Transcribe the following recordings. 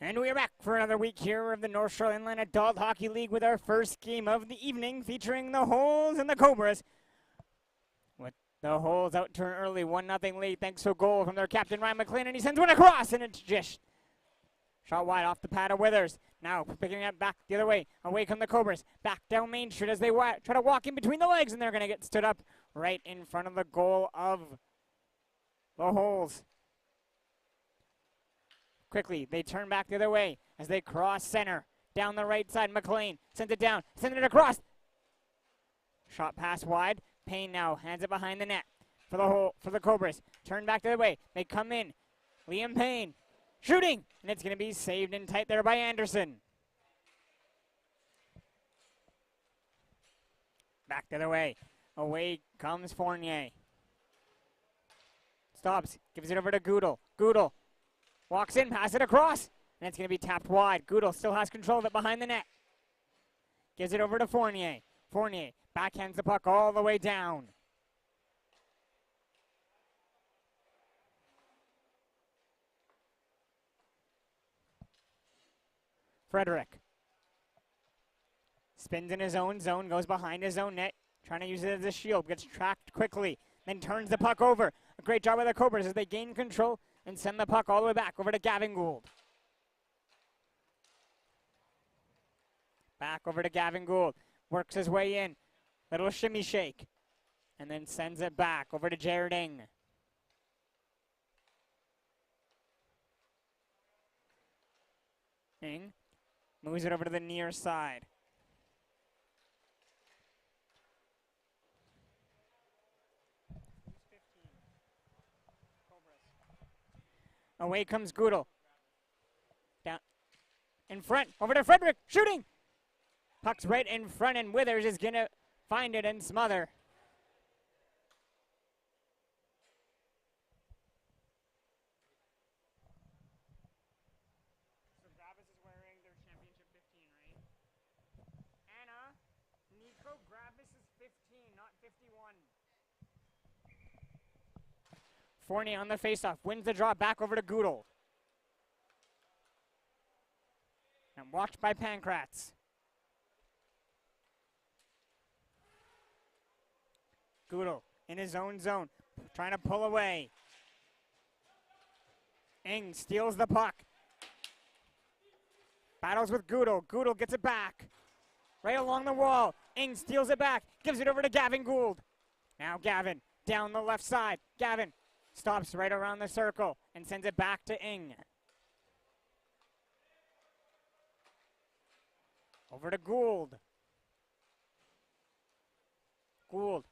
And we are back for another week here of the North Shore Inland Adult Hockey League with our first game of the evening featuring the Holes and the Cobras. With the Holes out turn early, 1-0 lead thanks to a goal from their captain Ryan McLean, and he sends one across, and it's just shot wide off the pad of Withers. Now picking it back the other way. Away come the Cobras. Back down Main Street as they try to walk in between the legs, and they're going to get stood up right in front of the goal of the Holes. Quickly, they turn back the other way as they cross center. Down the right side, McLean sends it down, sends it across. Shot pass wide. Payne now hands it behind the net for the Cobras. Turn back the other way. They come in. Liam Payne shooting, and it's going to be saved in tight there by Anderson. Back the other way. Away comes Fournier. Stops, gives it over to Goodall. Goodall walks in, pass it across, and it's going to be tapped wide. Goodall still has control of it behind the net. Gives it over to Fournier. Fournier backhands the puck all the way down. Frederick spins in his own zone, goes behind his own net, trying to use it as a shield, gets tracked quickly, then turns the puck over. A great job by the Cobras as they gain control and send the puck all the way back over to Gavin Gould. Back over to Gavin Gould. Works his way in. Little shimmy shake. And then sends it back over to Jared Ing. Ing moves it over to the near side. Away comes Goodall. Down in front, over to Frederick, shooting. Puck's right in front, and Withers is going to find it and smother. So Gravis is wearing their championship 15, right? Anna, Nico Gravis is 15, not 51. Fournier on the faceoff, wins the draw back over to Goodall. And watched by Pankratz. Goodall in his own zone, trying to pull away. Ing steals the puck. Battles with Goodall. Goodall gets it back. Right along the wall. Ing steals it back, gives it over to Gavin Gould. Now Gavin down the left side. Gavin stops right around the circle and sends it back to Ing. Over to Gould. Gould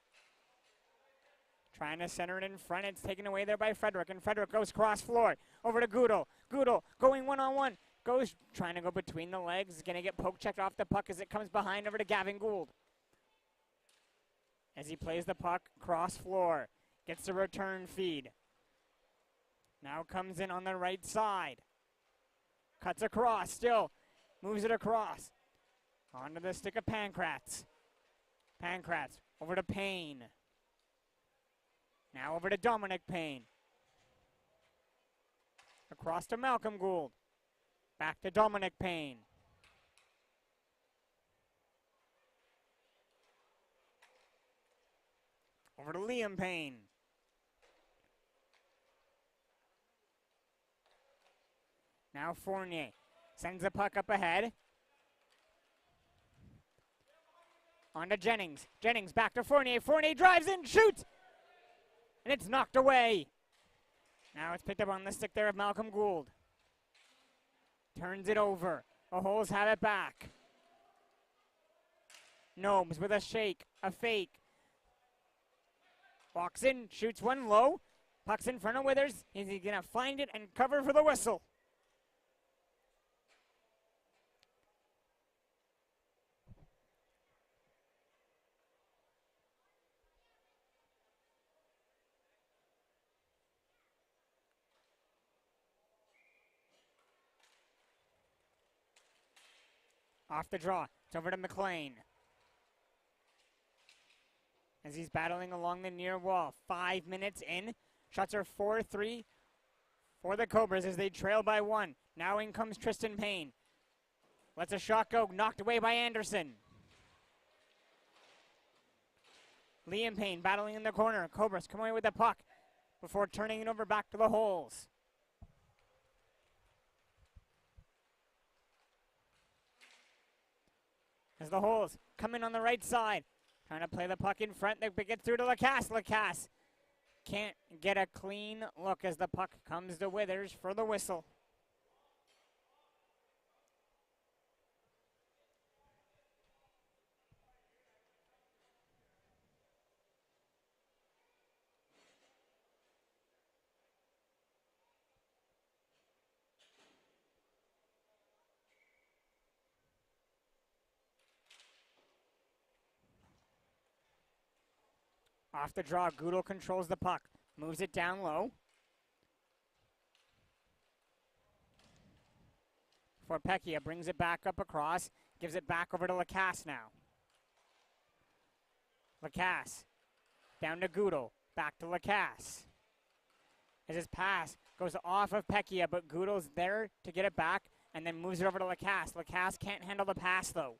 trying to center it in front. It's taken away there by Frederick, and Frederick goes cross floor. Over to Goodall. Goodall going one-on-one. Goes trying to go between the legs. Going to get poke checked off the puck as it comes behind over to Gavin Gould. As he plays the puck cross floor. Gets the return feed. Now comes in on the right side. Cuts across still. Moves it across. Onto the stick of Pankratz. Pankratz over to Payne. Now over to Dominic Payne. Across to Malcolm Gould. Back to Dominic Payne. Over to Liam Payne. Now Fournier sends the puck up ahead. On to Jennings. Jennings back to Fournier. Fournier drives in, shoots! And it's knocked away. Now it's picked up on the stick there of Malcolm Gould. Turns it over. The Holes have it back. Gnomes with a shake, a fake. Walks in, shoots one low. Puck's in front of Withers. Is he going to find it and cover for the whistle? Off the draw. It's over to McLean. As he's battling along the near wall. 5 minutes in. Shots are 4-3 for the Cobras as they trail by 1. Now in comes Tristan Payne. Lets a shot go, knocked away by Anderson. Liam Payne battling in the corner. Cobras come away with the puck before turning it over back to the holes. As the holes come in on the right side. Trying to play the puck in front. They get through to Lacasse. Lacasse can't get a clean look as the puck comes to Withers for the whistle. Off the draw, Goodall controls the puck. Moves it down low. For Pecchia, brings it back up across. Gives it back over to Lacasse now. Lacasse, down to Goodall. Back to Lacasse. As his pass goes off of Pecchia, but Goodall's there to get it back and then moves it over to Lacasse. Lacasse can't handle the pass, though.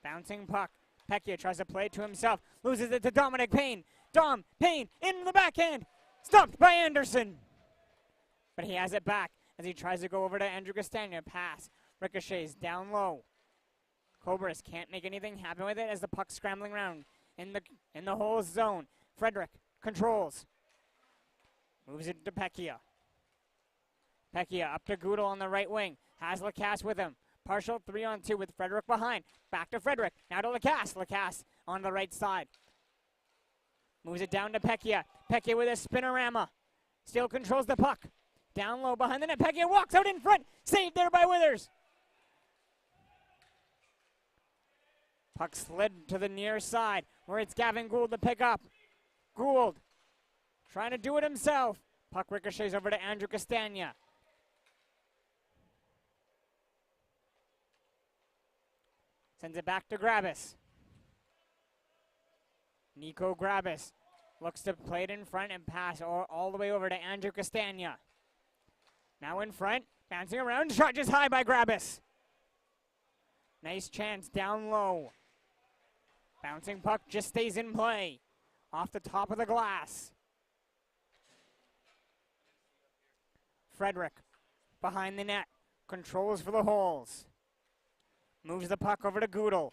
Bouncing puck. Pecchia tries to play it to himself. Loses it to Dominic Payne. Dom Payne in the backhand. Stopped by Anderson. But he has it back as he tries to go over to Andrew Castagna. Pass. Ricochets down low. Cobras can't make anything happen with it as the puck's scrambling around in the whole zone. Frederick controls. Moves it to Pecchia. Pecchia up to Goodall on the right wing. Has Lacasse with him. Partial 3-on-2 with Frederick behind. Back to Frederick. Now to Lacasse. Lacasse on the right side. Moves it down to Pecchia. Pecchia with a spinorama. Still controls the puck. Down low behind the net. Pecchia walks out in front. Saved there by Withers. Puck slid to the near side where it's Gavin Gould to pick up. Gould trying to do it himself. Puck ricochets over to Andrew Castagna. Sends it back to Grabus. Nico Grabus looks to play it in front and pass all the way over to Andrew Castagna. Now in front, bouncing around, shot just high by Grabus. Nice chance down low. Bouncing puck just stays in play. Off the top of the glass. Frederick behind the net. Controls for the holes. Moves the puck over to Goodall.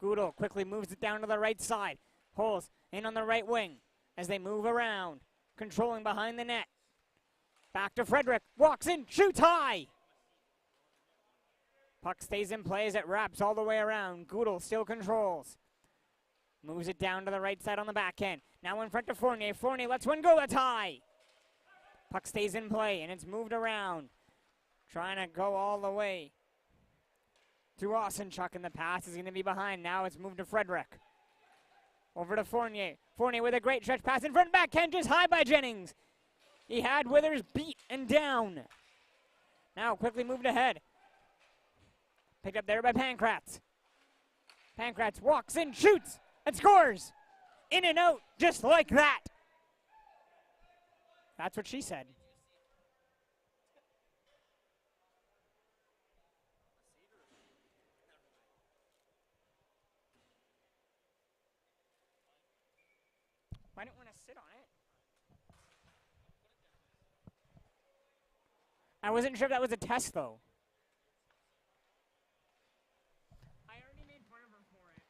Goodall quickly moves it down to the right side. Holes in on the right wing as they move around. Controlling behind the net. Back to Frederick. Walks in, shoots high. Puck stays in play as it wraps all the way around. Goodall still controls. Moves it down to the right side on the backhand. Now in front to Fournier. Fournier lets one go, that's high. Puck stays in play and it's moved around. Trying to go all the way to Osenchuk, and the pass is going to be behind. Now it's moved to Frederick. Over to Fournier. Fournier with a great stretch pass in front. Backhand just high by Jennings. He had Withers beat and down. Now quickly moved ahead. Picked up there by Pankratz. Pankratz walks in, shoots, and scores. In and out, just like that. That's what she said. I didn't want to sit on it. I wasn't sure if that was a test, though. I already made fun of her for it.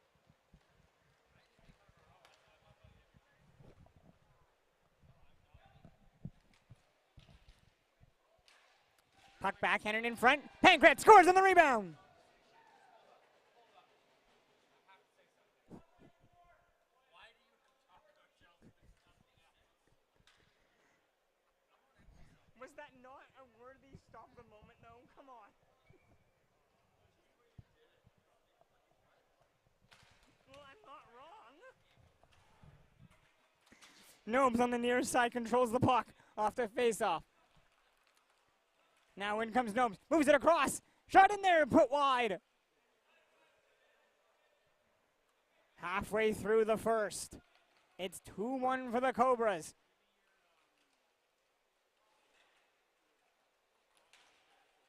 Puck backhanded in front. Pankratz scores on the rebound. Was that not a worthy stop of the moment, though? Come on. Well, I'm not wrong. Nobes on the near side controls the puck off the face-off. Now in comes Nobes. Moves it across. Shot in there, put wide. Halfway through the first. It's 2-1 for the Cobras.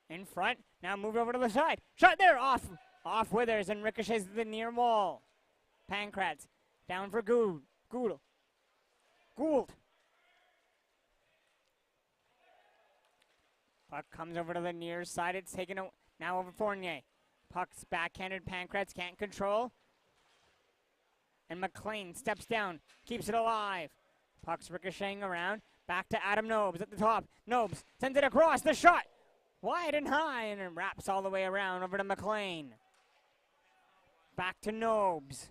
In front, now moved over to the side. Shot there, off Withers and ricochets to the near wall. Pankratz down for Gould. Puck comes over to the near side. It's taken now over Fournier. Puck's backhanded. Pankratz can't control. And McLean steps down, keeps it alive. Puck's ricocheting around. Back to Adam Nobes at the top. Nobes sends it across. The shot wide and high, and it wraps all the way around over to McLean. Back to Nobes.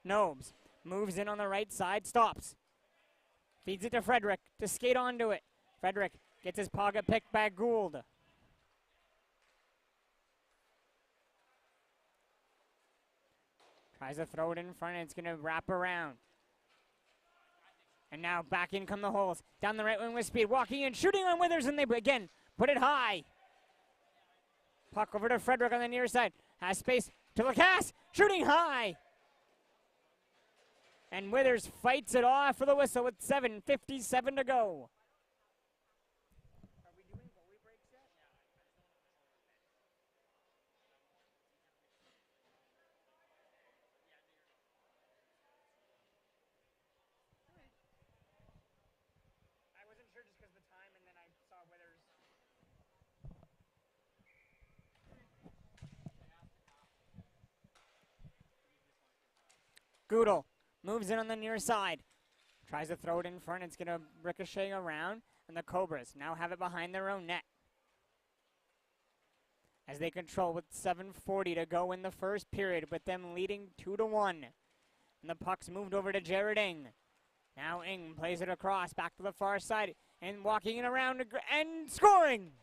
Nobes moves in on the right side, stops. Feeds it to Frederick to skate onto it. Frederick gets his pocket picked by Gould. Tries to throw it in front, and it's going to wrap around. And now back in come the Holes. Down the right wing with speed, walking in, shooting on Withers, and they again put it high. Puck over to Frederick on the near side. Has space to Lacasse, shooting high. And Withers fights it off for the whistle with 7:57 to go. Are we doing goalie breaks yet? I wasn't sure just because of the time, and then I saw Withers. Goodall moves in on the near side. Tries to throw it in front. It's going to ricochet around. And the Cobras now have it behind their own net. As they control with 7:40 to go in the first period, with them leading 2-1. And the puck's moved over to Jared Ing. Now Ing plays it across, back to the far side. And walking it around and scoring!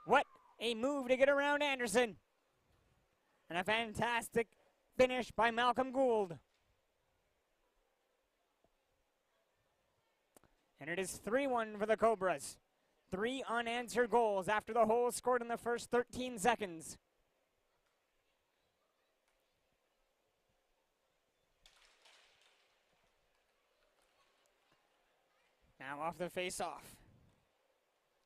What a move to get around Anderson. And a fantastic finish by Malcolm Gould. And it is 3-1 for the Cobras. 3 unanswered goals after the Holes scored in the first 13 seconds. Now off the face-off.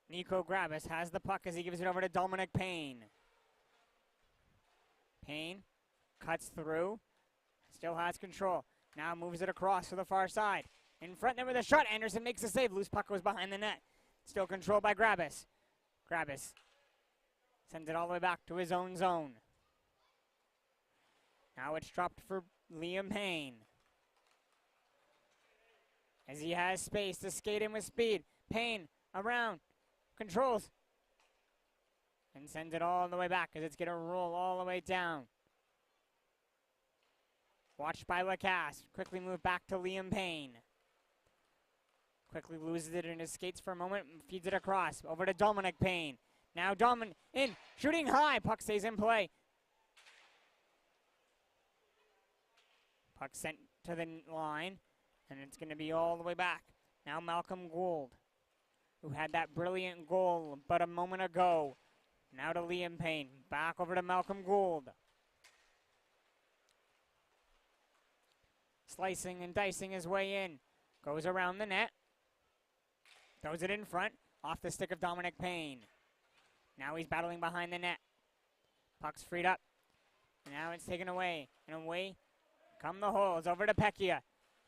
Nico Grabas has the puck as he gives it over to Dominic Payne. Payne cuts through, still has control. Now moves it across to the far side. In front there with a shot, Anderson makes a save. Loose puck goes behind the net. Still controlled by Grabas. Grabas sends it all the way back to his own zone. Now it's dropped for Liam Payne. As he has space to skate in with speed. Payne around, controls, and sends it all the way back as it's going to roll all the way down. Watched by Lacasse. Quickly move back to Liam Payne. Quickly loses it in his skates for a moment and feeds it across. Over to Dominic Payne. Now Dominic in. Shooting high. Puck stays in play. Puck sent to the line. And it's going to be all the way back. Now Malcolm Gould, who had that brilliant goal but a moment ago. Now to Liam Payne. Back over to Malcolm Gould. Slicing and dicing his way in. Goes around the net. Throws it in front. Off the stick of Dominic Payne. Now he's battling behind the net. Puck's freed up. Now it's taken away. And away come the Holes. Over to Pecchia.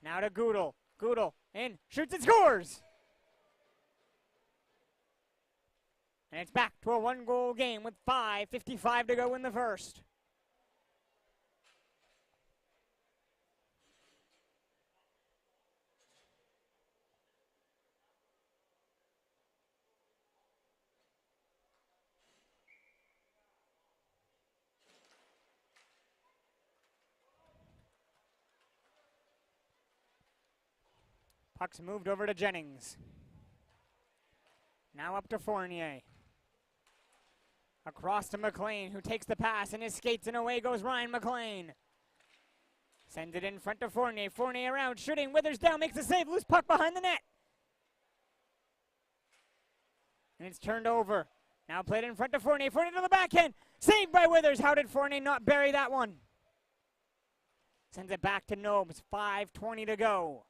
Now to Goodall. Goodall in. Shoots and scores! And it's back to a 1-goal game with 5:55 to go in the first. Puck's moved over to Jennings. Now up to Fournier. Across to McLean, who takes the pass and his skates, and away goes Ryan McLean. Sends it in front to Fournier. Fournier around, shooting. Withers down, makes a save. Loose puck behind the net. And it's turned over. Now played in front to Fournier. Fournier to the backhand. Saved by Withers. How did Fournier not bury that one? Sends it back to Nobes. 5:20 to go.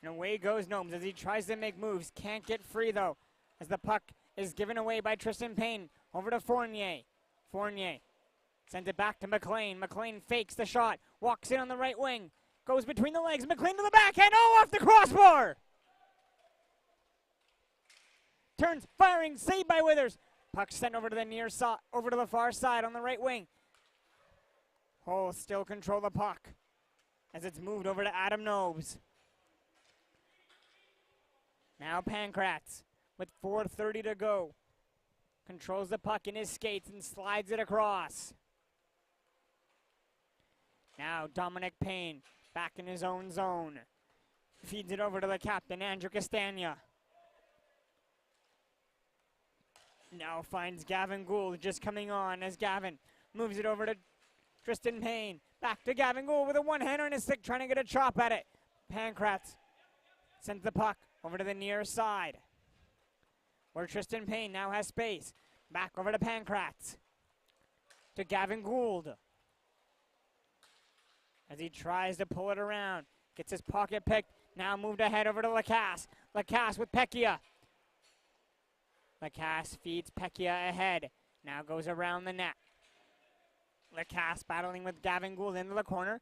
And away goes Gnomes as he tries to make moves. Can't get free though, as the puck is given away by Tristan Payne. Over to Fournier. Fournier sends it back to McLean. McLean fakes the shot. Walks in on the right wing. Goes between the legs. McLean to the backhand. Oh, off the crossbar. Turns, firing, saved by Withers. Puck sent over to the near side, over to the far side on the right wing. Holes still control the puck as it's moved over to Adam Nobes. Now Pankratz with 4:30 to go. Controls the puck in his skates and slides it across. Now Dominic Payne back in his own zone. Feeds it over to the captain, Andrew Castagna. Now finds Gavin Gould just coming on as Gavin moves it over to Tristan Payne. Back to Gavin Gould with a one-hander on his stick, trying to get a chop at it. Pankratz sends the puck over to the near side, where Tristan Payne now has space. Back over to Pankratz. To Gavin Gould. As he tries to pull it around. Gets his pocket picked. Now moved ahead over to Lacasse. Lacasse with Pecchia. Lacasse feeds Pecchia ahead. Now goes around the net. Lacasse battling with Gavin Gould into the corner.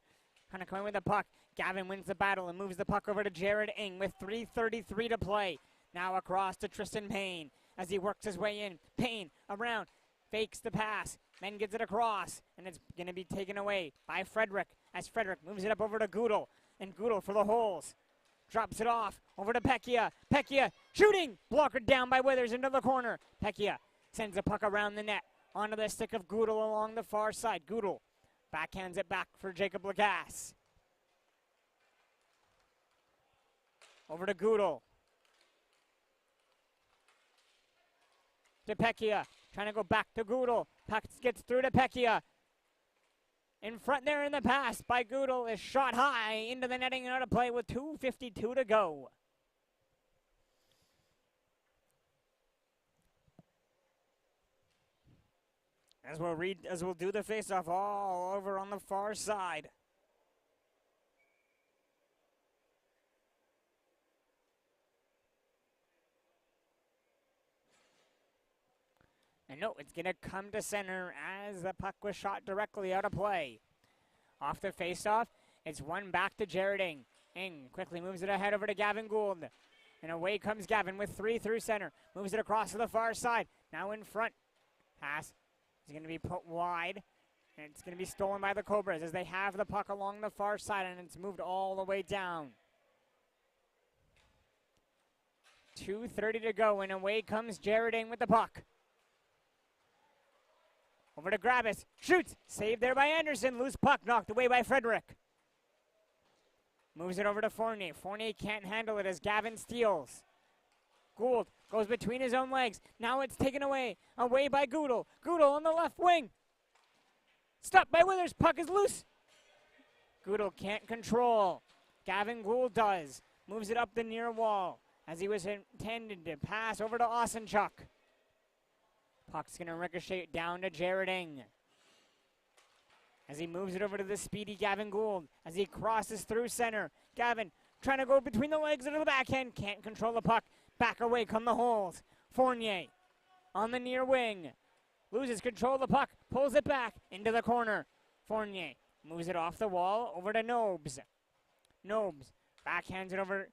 Kind of coming with the puck. Gavin wins the battle and moves the puck over to Jared Ing with 3:33 to play. Now across to Tristan Payne as he works his way in. Payne around, fakes the pass, then gets it across, and it's going to be taken away by Frederick as Frederick moves it up over to Goodall, and Goodall for the holes. Drops it off over to Pecchia. Pecchia shooting, blocker down by Withers into the corner. Pecchia sends the puck around the net onto the stick of Goodall along the far side. Goodall backhands it back for Jacob Lacasse. Over to Goodall. To Pecchia, trying to go back to Goodall. Puck gets through to Pecchia. In front there in the pass by Goodall is shot high into the netting and out of play with 2:52 to go. As we'll do the faceoff all over on the far side. And no, it's going to come to center as the puck was shot directly out of play. Off the faceoff, it's one back to Jared Ing. Ing quickly moves it ahead over to Gavin Gould. And away comes Gavin with 3 through center. Moves it across to the far side. Now in front. Pass is going to be put wide. And it's going to be stolen by the Cobras as they have the puck along the far side, and it's moved all the way down. 2:30 to go, and away comes Jared Ing with the puck. Over to Gravis. Shoots. Saved there by Anderson. Loose puck knocked away by Frederick. Moves it over to Fournier. Fournier can't handle it as Gavin steals. Gould goes between his own legs. Now it's taken away. Away by Goodall. Goodall on the left wing. Stopped by Withers. Puck is loose. Goodall can't control. Gavin Gould does. Moves it up the near wall as he was intended to pass over to Osenchuk. Puck's going to ricochet down to Jared Ing as he moves it over to the speedy Gavin Gould as he crosses through center. Gavin trying to go between the legs into the backhand. Can't control the puck. Back away come the holes. Fournier on the near wing. Loses control of the puck. Pulls it back into the corner. Fournier moves it off the wall over to Nobes. Nobes backhands it over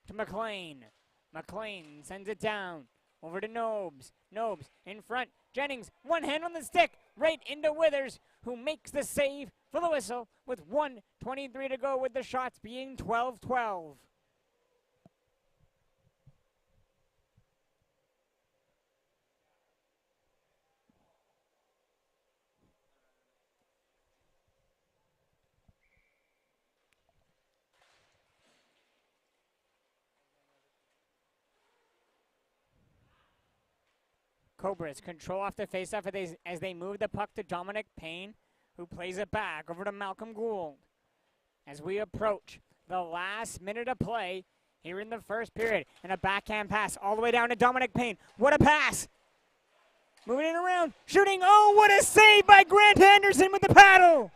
to McLean. McLean sends it down. Over to Nobes. Nobes in front. Jennings, one hand on the stick, right into Withers, who makes the save for the whistle with 1:23 to go, with the shots being 12-12. Cobras control off the faceoff as they move the puck to Dominic Payne, who plays it back over to Malcolm Gould. As we approach the last minute of play here in the first period, and a backhand pass all the way down to Dominic Payne. What a pass! Moving it around, shooting. Oh, what a save by Grant Anderson with the paddle!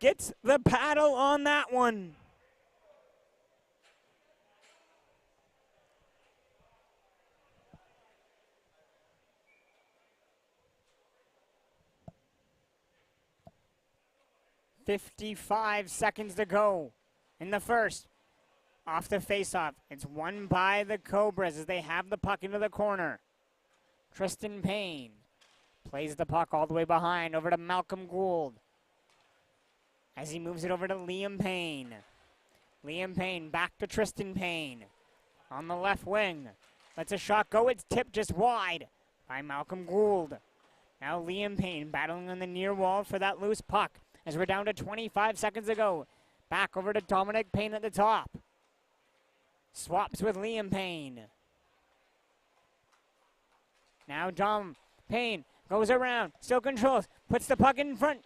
gets the paddle on that one. .55 seconds to go in the first. Off the faceoff. It's won by the Cobras as they have the puck into the corner. Tristan Payne plays the puck all the way behind over to Malcolm Gould as he moves it over to Liam Payne. Liam Payne back to Tristan Payne on the left wing. Lets a shot go. It's tipped just wide by Malcolm Gould. Now Liam Payne battling on the near wall for that loose puck as we're down to 25 seconds to go. Back over to Dominic Payne at the top. Swaps with Liam Payne. Now Dom Payne goes around, still controls, puts the puck in front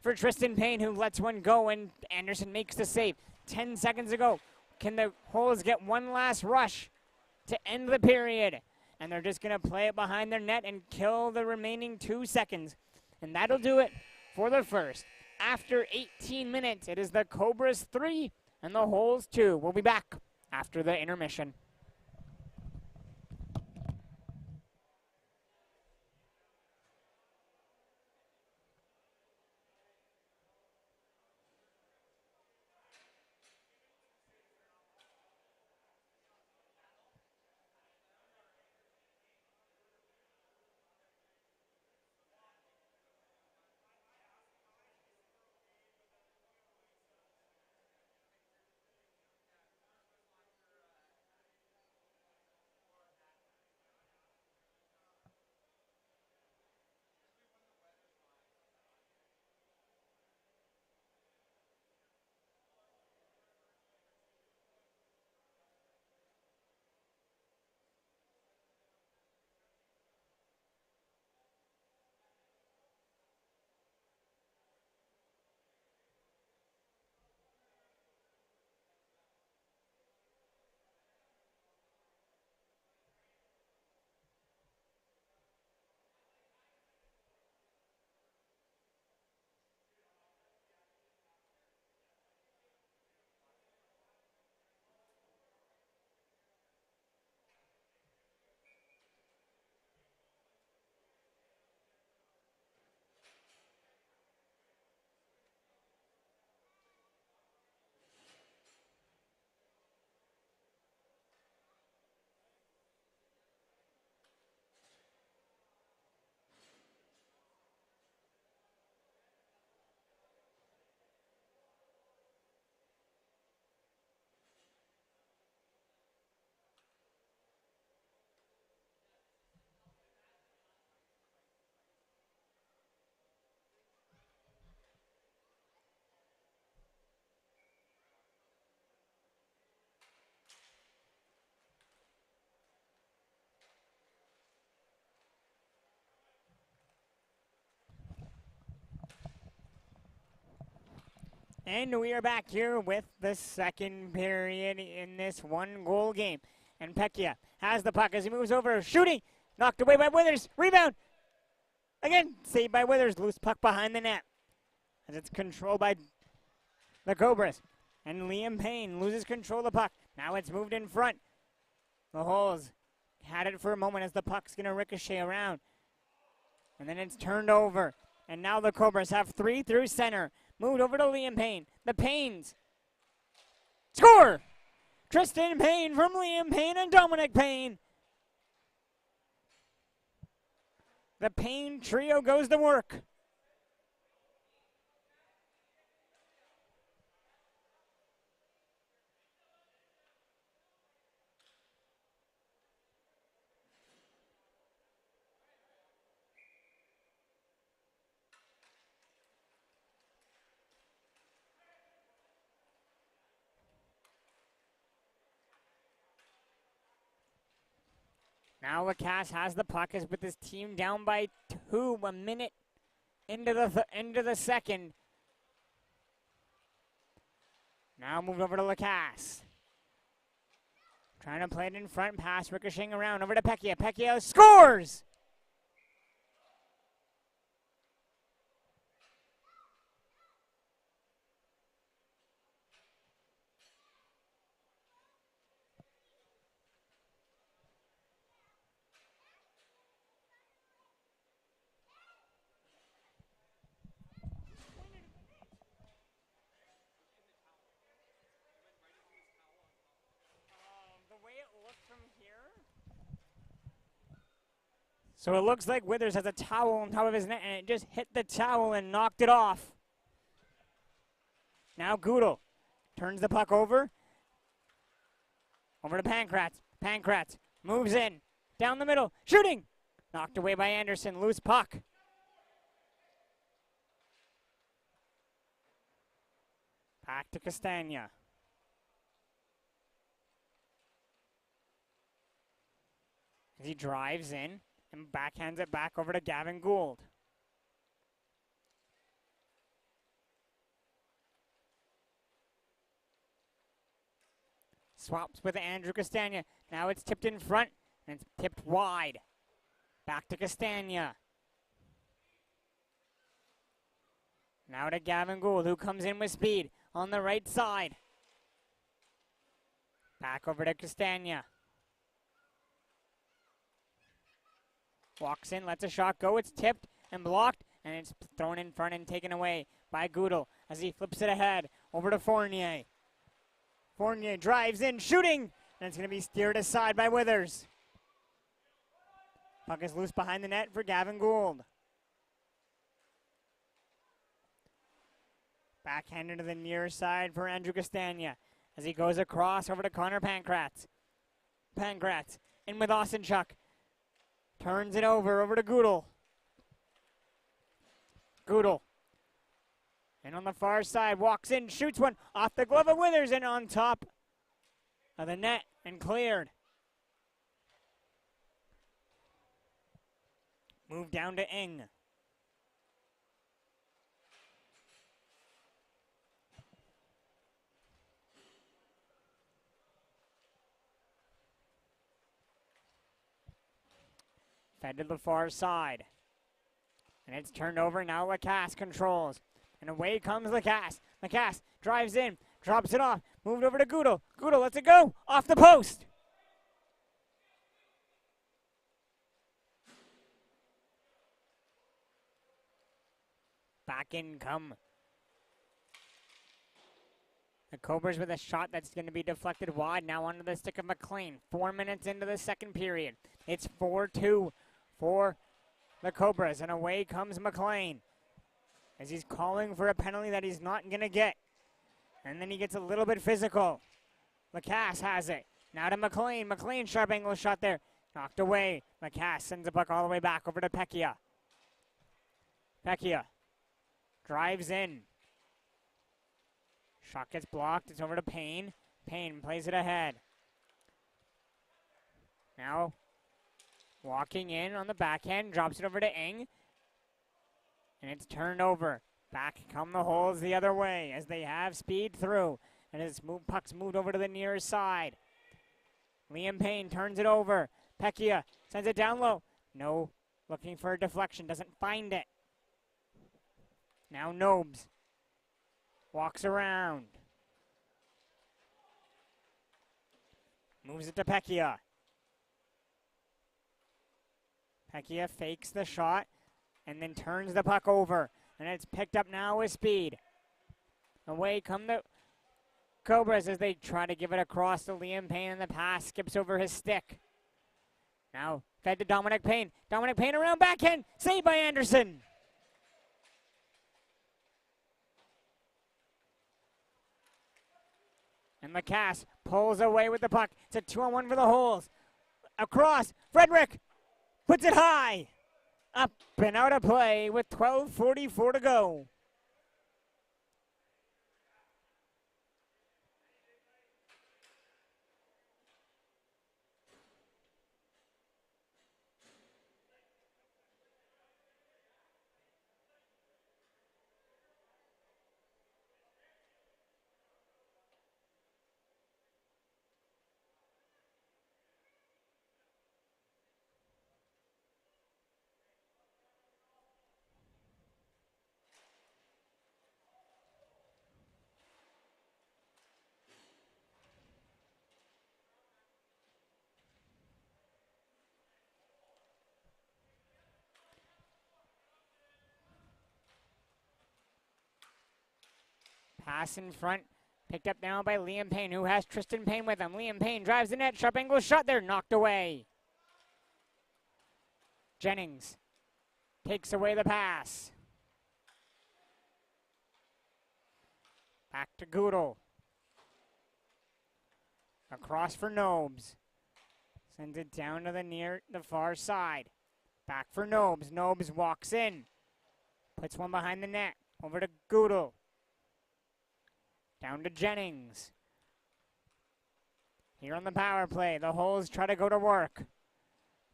for Tristan Payne, who lets one go, and Anderson makes the save. 10 seconds to go. Can the Holes get one last rush to end the period? And they're just going to play it behind their net and kill the remaining 2 seconds. And that'll do it for the first. After 18 minutes, it is the Cobras 3 and the Holes 2. We'll be back after the intermission. And we are back here with the second period in this one-goal game. And Pecchia has the puck as he moves over, shooting, knocked away by Withers, rebound. Again, saved by Withers, loose puck behind the net. As it's controlled by the Cobras. And Liam Payne loses control of the puck. Now it's moved in front. The Holes had it for a moment as the puck's going to ricochet around. And then it's turned over. And now the Cobras have 3 through center. Moved over to Liam Payne. The Paynes score! Tristan Payne from Liam Payne and Dominic Payne. The Payne trio goes to work. Now Lacasse has the puck as with his team down by 2, a minute into the second. Now moved over to Lacasse. Trying to play it in front, pass ricocheting around over to Pecchia. Pecchia scores! So it looks like Withers has a towel on top of his net, and it just hit the towel and knocked it off. Now Goodle turns the puck over to Pankratz. Pankratz moves in, down the middle, shooting! Knocked away by Anderson, loose puck. Back to Castagna. As he drives in and backhands it back over to Gavin Gould. Swaps with Andrew Castagna. Now it's tipped in front, and it's tipped wide. Back to Castagna. Now to Gavin Gould, who comes in with speed on the right side. Back over to Castagna. Walks in, lets a shot go. It's tipped and blocked, and it's thrown in front and taken away by Goodle as he flips it ahead over to Fournier. Fournier drives in, shooting, and it's going to be steered aside by Withers. Puck is loose behind the net for Gavin Gould. Backhanded to the near side for Andrew Castagna as he goes across over to Connor Pankratz. Pankratz in with Osenchuk. Turns it over to Goodle. Goodle. And on the far side, walks in, shoots one off the glove of Withers and on top of the net and cleared. Move down to Ing. Fed to the far side. And it's turned over, now Lacasse controls. And away comes Lacasse. Lacasse drives in, drops it off, moved over to Goodle. Goodle lets it go, off the post. Back in come the Cobras with a shot that's going to be deflected wide, now onto the stick of McLean. 4 minutes into the second period. It's 4-2 for the Cobras, and away comes McLean as he's calling for a penalty that he's not going to get. And then he gets a little bit physical. Lacasse has it. Now to McLean. McLean, sharp angle shot there. Knocked away. Lacasse sends the puck all the way back over to Pecchia. Pecchia drives in. Shot gets blocked. It's over to Payne. Payne plays it ahead. Now walking in on the backhand. Drops it over to Ing. And it's turned over. Back come the Holes the other way as they have speed through. And his puck's moved over to the near side. Liam Payne turns it over. Pecchia sends it down low. No, looking for a deflection. Doesn't find it. Now Nobes walks around. Moves it to Pecchia. Pecchia fakes the shot and then turns the puck over. And it's picked up now with speed. Away come the Cobras as they try to give it across to Liam Payne, and the pass skips over his stick. Now fed to Dominic Payne. Dominic Payne around backhand. Saved by Anderson. And Lacasse pulls away with the puck. It's a 2-on-1 for the Holes. Across. Frederick puts it high. Up and out of play with 12:44 to go. Pass in front, picked up now by Liam Payne, who has Tristan Payne with him. Liam Payne drives the net, sharp angle shot there, knocked away. Jennings takes away the pass. Back to Goodell. Across for Nobes. Sends it down to the far side. Back for Nobes. Nobes walks in. Puts one behind the net. Over to Goodell. Down to Jennings. Here on the power play, the Holes try to go to work.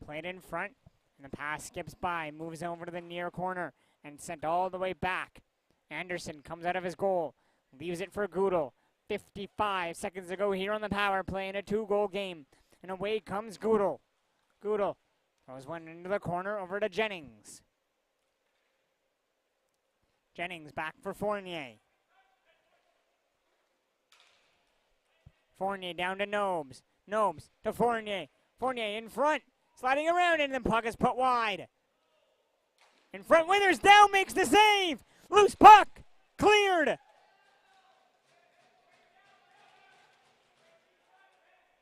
Played in front, and the pass skips by. Moves over to the near corner and sent all the way back. Anderson comes out of his goal. Leaves it for Goodell. 55 seconds to go here on the power play in a 2-goal game. And away comes Goodell. Goodell throws one into the corner over to Jennings. Jennings back for Fournier. Fournier down to Nobes. Nobes to Fournier. Fournier in front. Sliding around and the puck is put wide. In front, Withers down, makes the save. Loose puck. Cleared.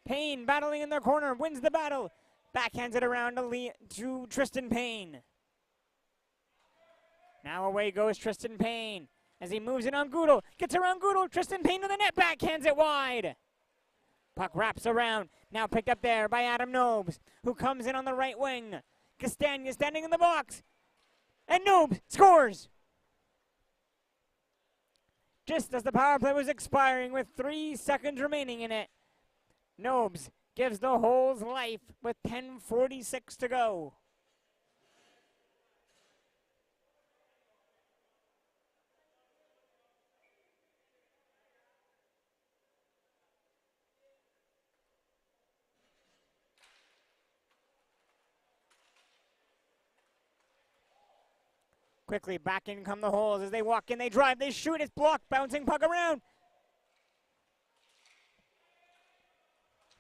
Payne battling in the corner, wins the battle. Backhands it around to Tristan Payne. Now away goes Tristan Payne as he moves it on Goodell. Gets around Goodell, Tristan Payne to the net, backhands it wide. Puck wraps around, now picked up there by Adam Nobes, who comes in on the right wing. Castagna standing in the box, and Nobes scores. Just as the power play was expiring with 3 seconds remaining in it, Nobes gives the Holes life with 10:46 to go. Quickly back in come the Holes as they walk in, they drive, they shoot, it's blocked, bouncing puck around.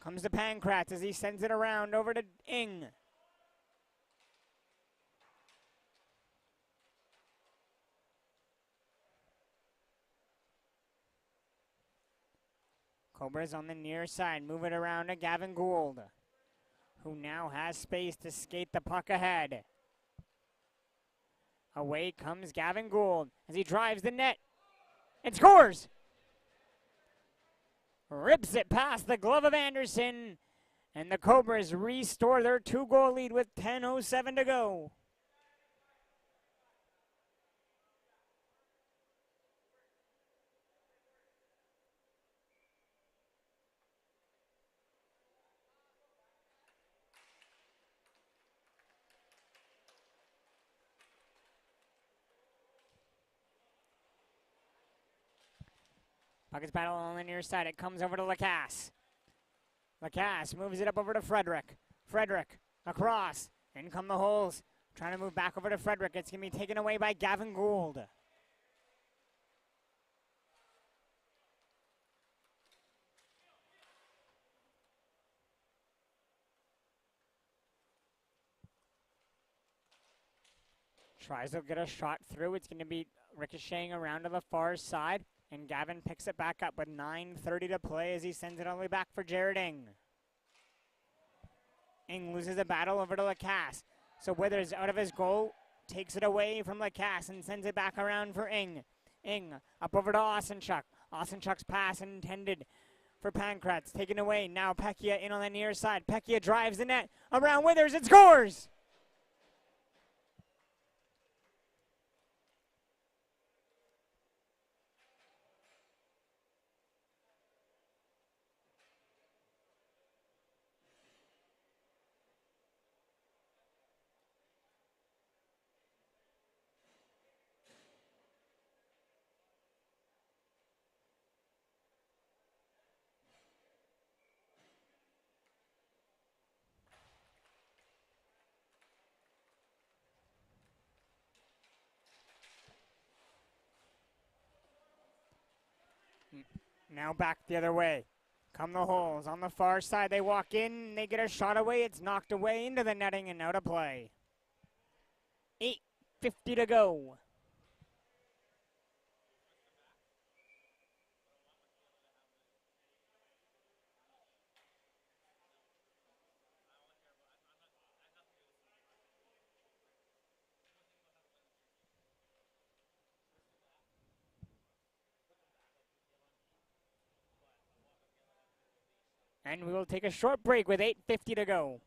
Comes to Pankratz as he sends it around over to Ing. Cobras on the near side, move it around to Gavin Gould, who now has space to skate the puck ahead. Away comes Gavin Gould as he drives the net and scores. Rips it past the glove of Anderson, and the Cobras restore their 2-goal lead with 10:07 to go. Puck is battled on the near side. It comes over to Lacasse. Lacasse moves it up over to Frederick. Frederick across. In come the Holes. Trying to move back over to Frederick. It's going to be taken away by Gavin Gould. Tries to get a shot through. It's going to be ricocheting around to the far side. And Gavin picks it back up with 9:30 to play as he sends it all the way back for Jared Ing. Ing loses a battle over to Lacasse. So Withers out of his goal, takes it away from Lacasse and sends it back around for Ing. Ing up over to Osenchuk. Osenchuk's pass intended for Pankratz, taken away. Now Pecchia in on the near side. Pecchia drives the net around Withers and scores! Now back the other way. Come the Holes on the far side. They walk in. They get a shot away. It's knocked away into the netting and out of play. 8:50 to go. And we will take a short break with 8:50 to go.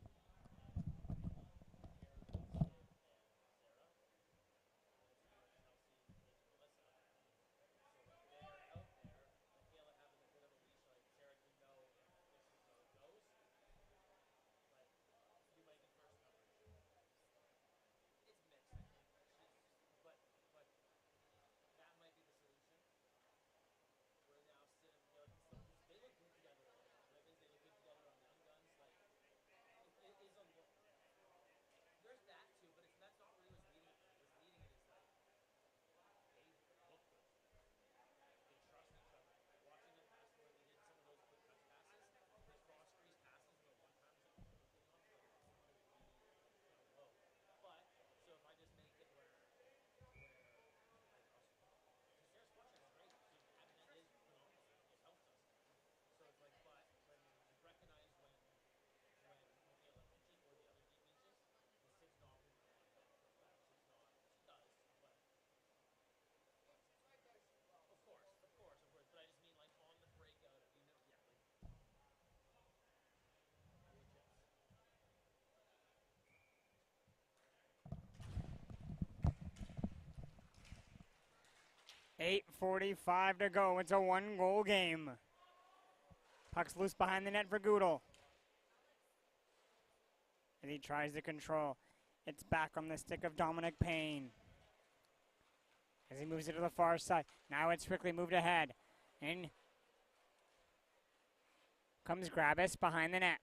$8:45 to go. It's a 1-goal game. Puck's loose behind the net for Goodle. As he tries to control. It's back on the stick of Dominic Payne. As he moves it to the far side. Now it's quickly moved ahead. In comes Grabus behind the net.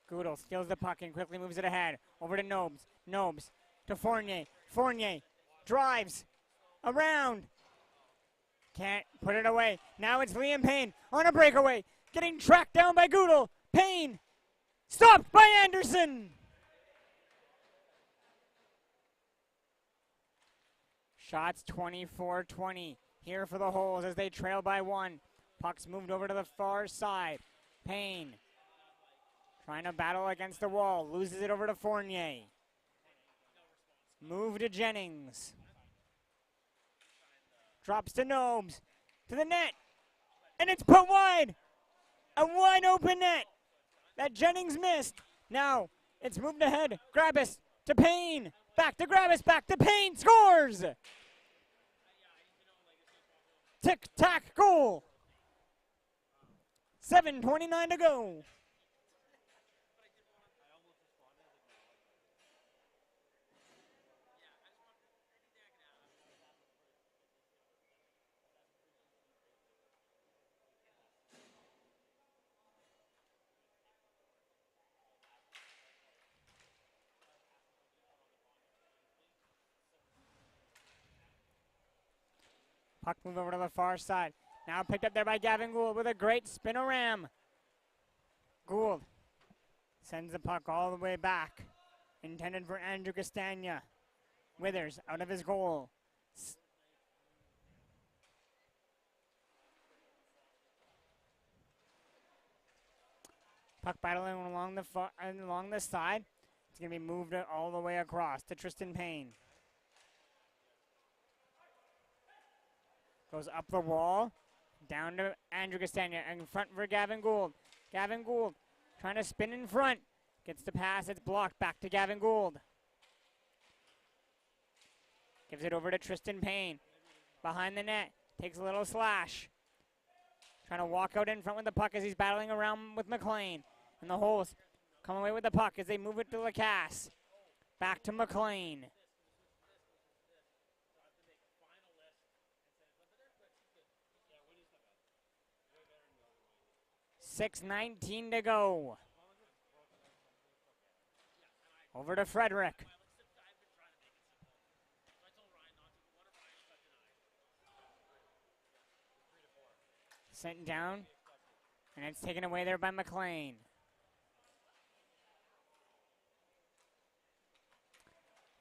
Goodle steals the puck and quickly moves it ahead. Over to Nobes. Nobes to Fournier. Fournier drives around. Can't put it away. Now it's Liam Payne on a breakaway. Getting tracked down by Goodle. Payne stopped by Anderson. Shots 24-20 here for the Holes as they trail by 1. Puck's moved over to the far side. Payne trying to battle against the wall. Loses it over to Fournier. Move to Jennings. Drops to Nobes. To the net. And it's put wide. A wide open net that Jennings missed. Now it's moved ahead. Grabus to Payne. Back to Grabus. Back to Payne. Scores! Tic-tac goal. 7:29 to go. Puck move over to the far side. Now picked up there by Gavin Gould with a great spin-o-ram. Gould sends the puck all the way back. Intended for Andrew Castagna. Withers out of his goal. Puck battling along the side. It's going to be moved all the way across to Tristan Payne. Goes up the wall, down to Andrew Castagna, in front for Gavin Gould. Gavin Gould trying to spin in front. Gets the pass, it's blocked, back to Gavin Gould. Gives it over to Tristan Payne. Behind the net, takes a little slash. Trying to walk out in front with the puck as he's battling around with McLean. And the Holes come away with the puck as they move it to Lacasse. Back to McLean. 6:19 to go. Over to Frederick. Sent down, and it's taken away there by McLean.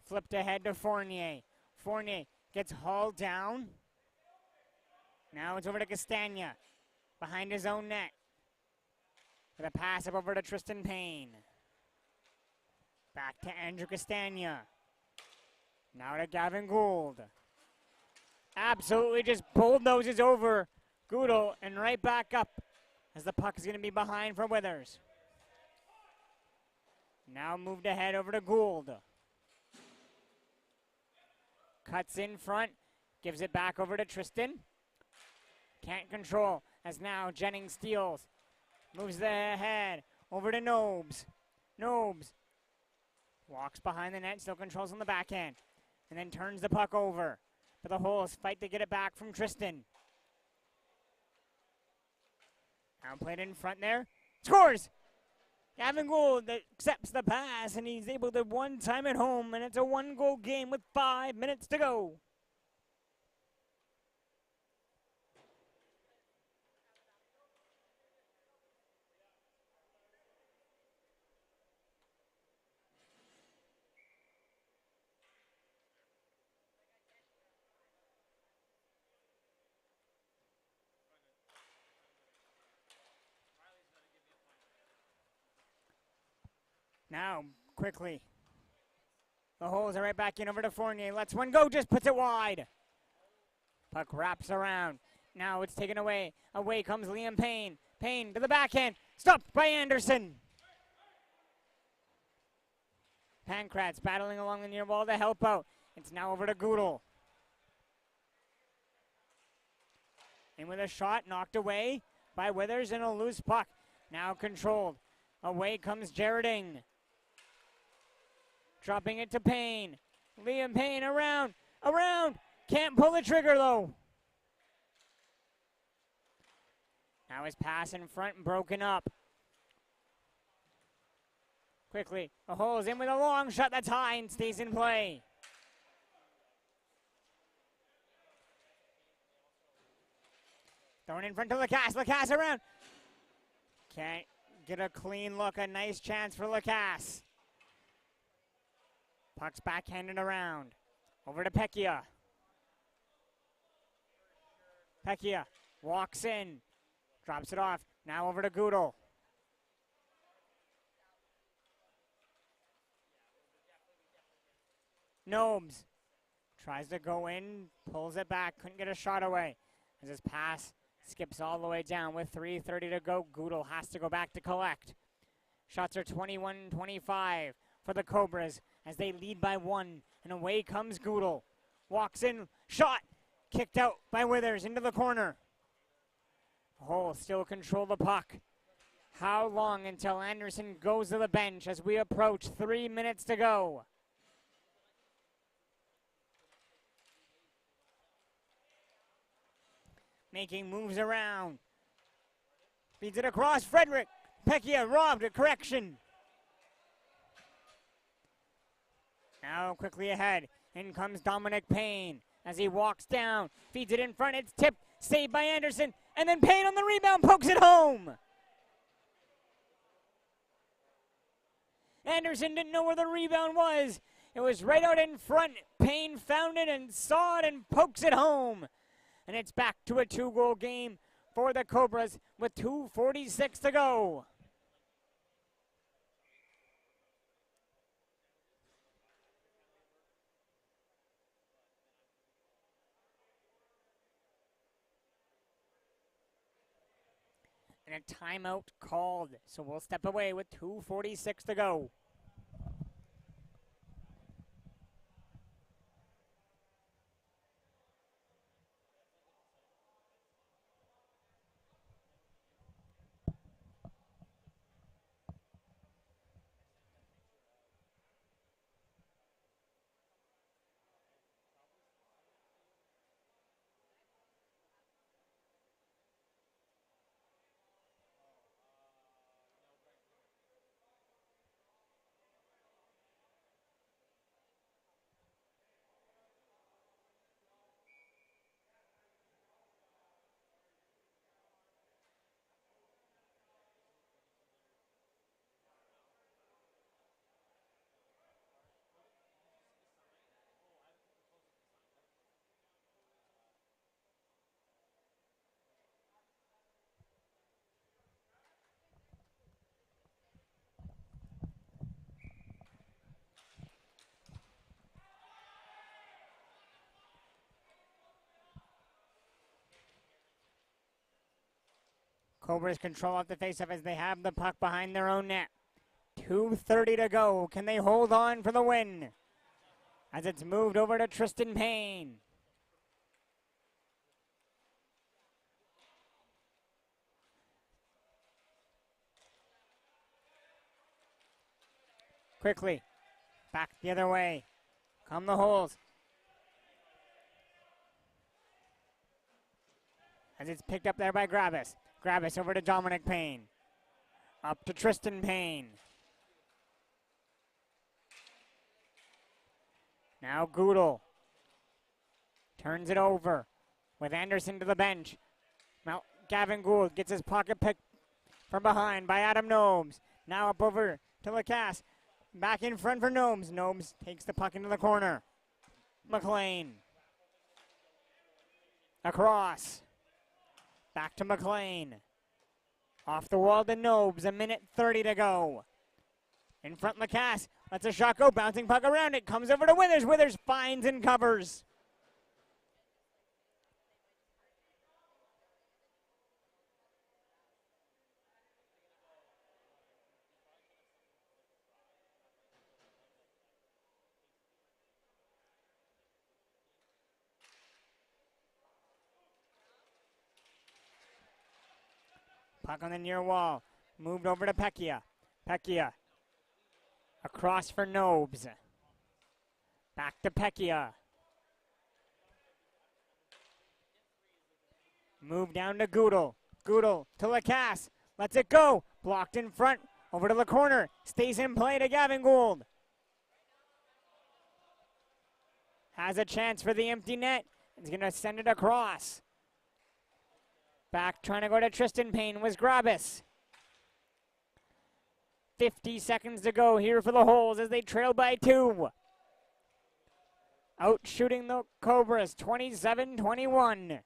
Flipped ahead to Fournier. Fournier gets hauled down. Now it's over to Castagna, behind his own net. With a pass up over to Tristan Payne. Back to Andrew Castagna. Now to Gavin Gould. absolutely just bulldozes over Goodall and right back up as the puck is going to be behind for Withers. Now moved ahead over to Gould. Cuts in front, gives it back over to Tristan. Can't control as now Jennings steals. Moves the head over to Nobes. Nobes walks behind the net, still controls on the backhand. And then turns the puck over. But the Holes fight to get it back from Tristan. Now played in front there. Scores! Gavin Gould accepts the pass, and he's able to one-time it home, and it's a one-goal game with 5 minutes to go. Now, quickly. The Holes are right back in over to Fournier. Lets one go, just puts it wide. Puck wraps around. Now it's taken away. Away comes Liam Payne. Payne to the backhand. Stopped by Anderson. Pankratz battling along the near wall to help out. It's now over to Goodall. In with a shot, knocked away by Withers, and a loose puck. Now controlled. Away comes Jareding. Dropping it to Payne. Liam Payne around. Can't pull the trigger though. Now his pass in front and broken up. Quickly, the Holes in with a long shot that's high and stays in play. Thrown in front to Lacasse. Lacasse around. Can't get a clean look. A nice chance for Lacasse. Puck's backhanded around. Over to Pecchia. Pecchia walks in. Drops it off. Now over to Goodall. Gnomes tries to go in. Pulls it back. Couldn't get a shot away. As his pass skips all the way down with 3:30 to go. Goodall has to go back to collect. Shots are 21-25 for the Cobras as they lead by 1. And away comes Goodall. Walks in. Shot. Kicked out by Withers into the corner. Holes still control the puck. How long until Anderson goes to the bench as we approach 3 minutes to go? Making moves around. Feeds it across. Frederick. Pecchia robbed a correction. Now quickly ahead. In comes Dominic Payne as he walks down. Feeds it in front. It's tipped. Saved by Anderson. And then Payne on the rebound pokes it home. Anderson didn't know where the rebound was. It was right out in front. Payne found it and saw it and pokes it home. And it's back to a 2-goal game for the Cobras with 2:46 to go. And a timeout called, so we'll step away with 2:46 to go. Cobras control off the faceoff as they have the puck behind their own net. 2:30 to go. Can they hold on for the win? As it's moved over to Tristan Payne. Quickly. Back the other way. Come the holes. As it's picked up there by Gravis. Gravis over to Dominic Payne. Up to Tristan Payne. Now Goodell turns it over with Anderson to the bench. Now Gavin Gould gets his pocket picked from behind by Adam Gnomes. Now up over to Lacasse. Back in front for Gnomes. Gnomes takes the puck into the corner. McLean. Across. Back to McLean. Off the wall to Gnomes. 1:30 to go. In front, Lacasse lets a shot go. Bouncing puck around it. Comes over to Withers. Withers finds and covers. Puck on the near wall. Moved over to Pecchia. Pecchia. Across for Nobes. Back to Pecchia. Move down to Goodell. Goodell to Lacasse. Lets it go. Blocked in front. Over to the corner. Stays in play to Gavin Gould. Has a chance for the empty net. He's going to send it across. Back trying to go to Tristan Payne was Gravis. 50 seconds to go here for the Holes as they trail by 2. Out shooting the Cobras, 27-21.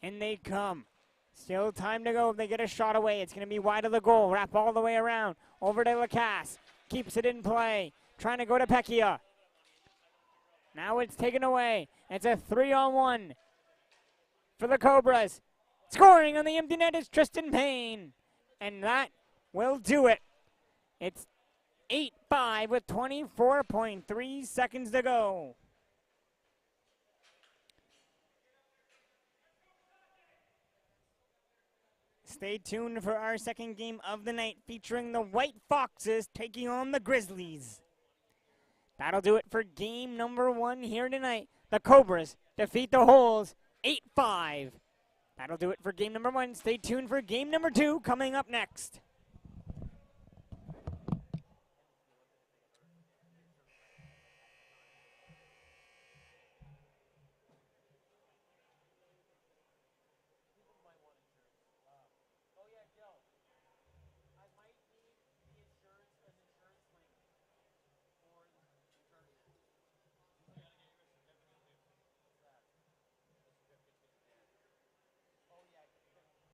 In they come. Still time to go. They get a shot away. It's going to be wide of the goal. Wrap all the way around. Over to Lacasse. Keeps it in play. Trying to go to Pecchia. Now it's taken away. It's a 3-on-1 for the Cobras. Scoring on the empty net is Tristan Payne. And that will do it. It's 8-5 with 24.3 seconds to go. Stay tuned for our second game of the night featuring the White Foxes taking on the Grizzlies. That'll do it for game number 1 here tonight. The Cobras defeat the Holes 8-5. That'll do it for game number 1. Stay tuned for game number 2 coming up next.